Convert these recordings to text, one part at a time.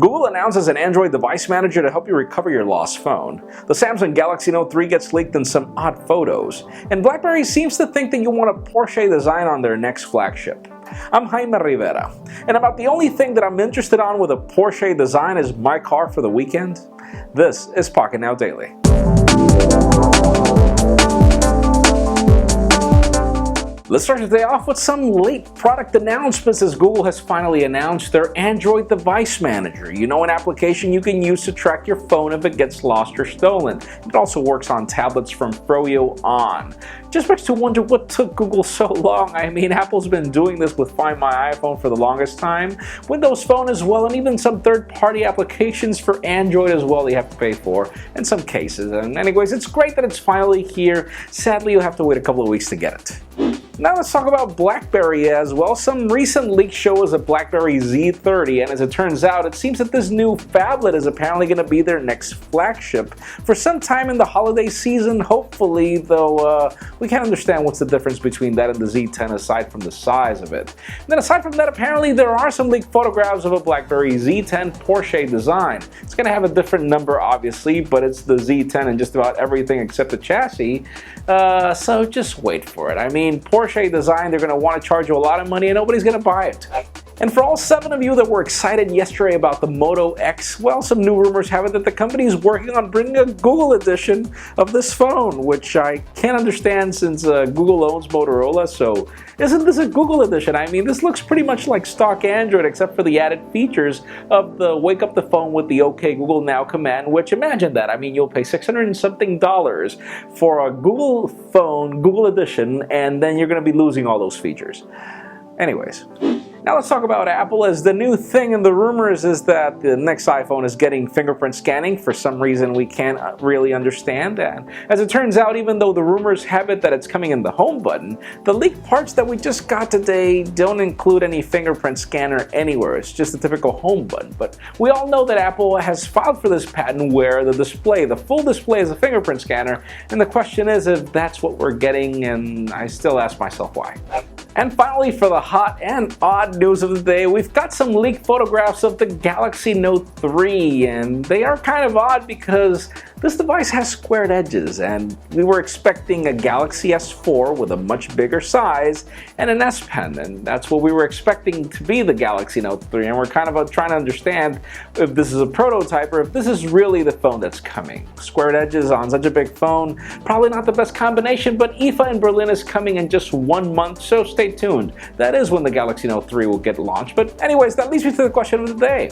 Google announces an Android device manager to help you recover your lost phone. The Samsung Galaxy Note 3 gets leaked in some odd photos. And BlackBerry seems to think that you want a Porsche design on their next flagship. I'm Jaime Rivera, and about the only thing that I'm interested on with a Porsche design is my car for the weekend. This is Pocketnow Daily. Let's start today off with some late product announcements, as Google has finally announced their Android device manager. You know, an application you can use to track your phone if it gets lost or stolen. It also works on tablets from Froyo on. Just makes you wonder what took Google so long. I mean, Apple's been doing this with Find My iPhone for the longest time, Windows Phone as well, and even some third-party applications for Android as well you have to pay for in some cases. And anyways, it's great that it's finally here. Sadly, you'll have to wait a couple of weeks to get it. Now let's talk about BlackBerry as well. Some recent leaks show us a BlackBerry Z30, and as it turns out, it seems that this new phablet is apparently going to be their next flagship for some time in the holiday season, hopefully, though we can't understand what's the difference between that and the Z10 aside from the size of it. And then aside from that, apparently there are some leaked photographs of a BlackBerry Z10 Porsche design. It's going to have a different number, obviously, but it's the Z10 and just about everything except the chassis, so just wait for it. I mean, Porsche design, they're going to want to charge you a lot of money and nobody's going to buy it. And for all 7 of you that were excited yesterday about the Moto X, well, some new rumors have it that the company is working on bringing a Google edition of this phone, which I can't understand since Google owns Motorola, so isn't this a Google edition? I mean, this looks pretty much like stock Android except for the added features of the wake up the phone with the OK Google Now command, which, imagine that, I mean, you'll pay $600 and something for a Google phone, Google edition, and then you're going to be losing all those features. Anyways. Now let's talk about Apple, as the new thing in the rumors is that the next iPhone is getting fingerprint scanning for some reason we can't really understand. And as it turns out, even though the rumors have it that it's coming in the home button, the leaked parts that we just got today don't include any fingerprint scanner anywhere. It's just a typical home button. But we all know that Apple has filed for this patent where the display, the full display, is a fingerprint scanner, and the question is if that's what we're getting, and I still ask myself why. And finally, for the hot and odd news of the day, we've got some leaked photographs of the Galaxy Note 3, and they are kind of odd because this device has squared edges, and we were expecting a Galaxy S4 with a much bigger size and an S Pen, and that's what we were expecting to be the Galaxy Note 3, and we're kind of trying to understand if this is a prototype or if this is really the phone that's coming. Squared edges on such a big phone, probably not the best combination, but IFA in Berlin is coming in just 1 month, so stay tuned. That is when the Galaxy Note 3 will get launched. But anyways, that leads me to the question of the day.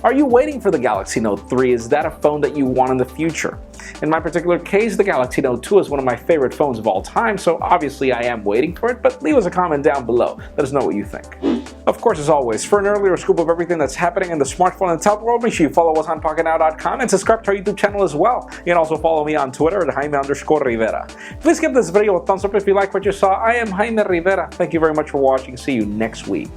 Are you waiting for the Galaxy Note 3? Is that a phone that you want in the future? In my particular case, the Galaxy Note 2 is one of my favorite phones of all time, so obviously I am waiting for it, but leave us a comment down below. Let us know what you think. Of course, as always, for an earlier scoop of everything that's happening in the smartphone and tablet world, make sure you follow us on Pocketnow.com and subscribe to our YouTube channel as well. You can also follow me on Twitter at Jaime_Rivera. Please give this video a thumbs up if you like what you saw. I am Jaime Rivera. Thank you very much for watching. See you next week.